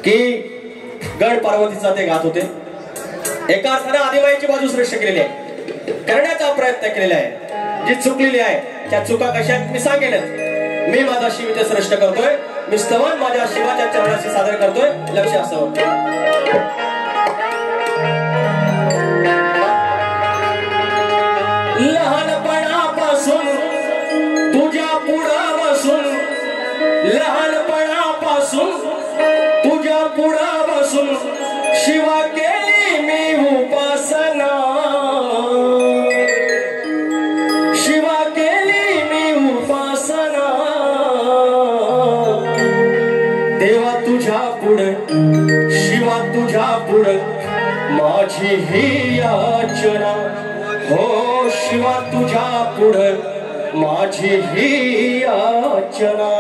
की गड पार्वतीचा ते गात होते. एका अर्थाने आदिमाईची बाजू श्रेष्ठ केलेली आहे, करण्याचा प्रयत्न केलेला आहे. जी चुकलेली आहे त्या चुका कशा मी सांगेनच. मी माझा शिव इथे श्रेष्ठ करतोय, मी स्तवन माझ्या शिवाच्या चरणाशी सादर करतोय. लक्ष असावं. लहानपणापासून तुझ्या पुढा बसून, लहानपणापासून तुझ्या पुढा बसून शिवा केली मी उपासना, शिवा केली मी उपासना. देवा तुझ्या पुढे, शिवा तुझ्या पुढे माझी ही याचना. हो शिवा तुझ्या पुढे माझी ही याचना.